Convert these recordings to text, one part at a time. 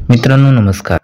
मित्रांनो नमस्कार.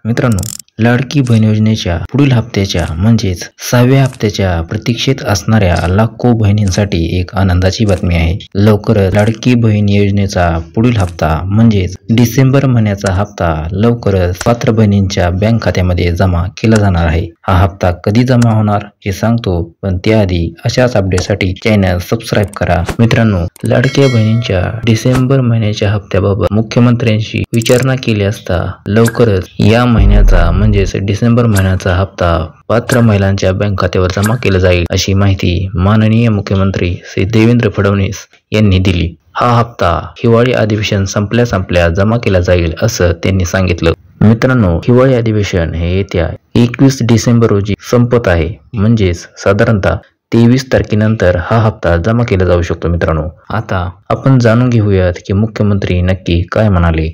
लाडकी बहीण योजनेच्या पुढील हप्त्याच्या म्हणजेच 6व्या हप्त्याच्या प्रतीक्षेत असणाऱ्या लाखो बहिणींसाठी एक आनंदाची बातमी आहे. लवकरच लाडकी बहीण योजनेचा पुढील हप्ता म्हणजेच डिसेंबर महिन्याचा हप्ता लवकरच पात्र बहिणींच्या बँक खात्यामध्ये जमा केला जाणार आहे. हा हप्ता कधी जमा होणार हे सांगतो, पण त्याआधी अशाच अपडेटसाठी चॅनल सबस्क्राईब करा. मित्रांनो, लाडक्या बहिणींच्या डिसेंबर महिन्याच्या हप्त्याबाबत मुख्यमंत्र्यांशी विचारणा केली असता लवकरच या महिन्याचा म्हणजेच डिसेंबर महिन्याचा हप्ता पात्र महिलांच्या बँक खात्यावर जमा केला जाईल, अशी माहिती माननीय मुख्यमंत्री श्री देवेंद्र फडणवीस यांनी दिली. हा हप्ता हिवाळी अधिवेशन संपल्या जमा केला जाईल असं त्यांनी सांगितलं. मित्रांनो, हिवाळी अधिवेशन हे येत्या 21 डिसेंबर रोजी संपत आहे, म्हणजेच साधारणतः 23 तारखेनंतर हा हप्ता जमा केला जाऊ शकतो. मित्रांनो, आता आपण जाणून घेऊयात की मुख्यमंत्री नक्की काय म्हणाले.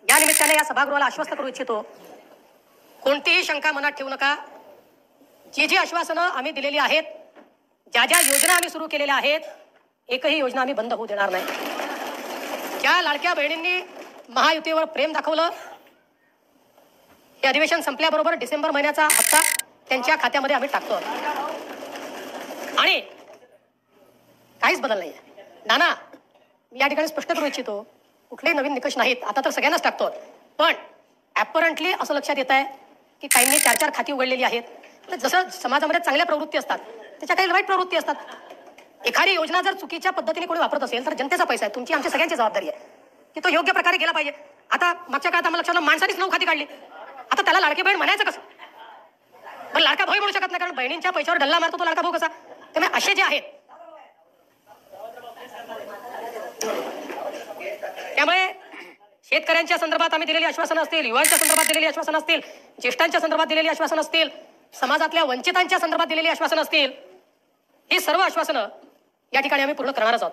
या निमित्ताने या सभागृहाला आश्वस्त करू इच्छितो, कोणतीही शंका मनात ठेवू नका. जी आश्वासनं आम्ही दिलेली आहेत, ज्या योजना आम्ही सुरू केलेल्या आहेत, एकही योजना आम्ही बंद होऊ देणार नाही. ज्या लाडक्या बहिणींनी महायुतीवर प्रेम दाखवलं, हे अधिवेशन संपल्याबरोबर डिसेंबर महिन्याचा हप्ता त्यांच्या खात्यामध्ये आम्ही टाकतो आणि काहीच बदल नाही. नाना, मी या ठिकाणी स्पष्ट करू इच्छितो, कुठलेही नवीन निकष नाहीत. आता तर सगळ्यांनाच टाकतो, पण ॲपरंटली असं लक्षात येत आहे की काहींनी 4 खाती उघडलेली आहेत. तर जसं समाजामध्ये चांगल्या प्रवृत्ती असतात, त्याच्या काही वाईट प्रवृत्ती असतात. एखादी योजना जर चुकीच्या पद्धतीने कोणी वापरत असेल तर जनतेचा पैसा आहे, तुमची आमच्या सगळ्यांची जबाबदारी आहे की तो योग्य प्रकारे गेला पाहिजे. आता मागच्या काळात आम्हाला लक्षात आलं, माणसानेच 9 खाती काढली. आता त्याला लाडकी बहीण म्हणायचं कसं? पण लाडका भाऊ म्हणू शकत नाही, कारण बहिणींच्या पैशावर डल्ला मारतो तो लाडका भाऊ कसा? त्यामुळे असे जे आहेत, त्यामुळे शेतकऱ्यांच्या संदर्भात आम्ही दिलेली आश्वासनं असतील, युवांच्या संदर्भात दिलेली आश्वासनं असतील, ज्येष्ठांच्या संदर्भात दिलेली आश्वासनं असतील, समाजातल्या वंचितांच्या संदर्भात दिलेली आश्वासनं असतील, ही सर्व आश्वासनं या ठिकाणी आम्ही पूर्ण करणारच आहोत.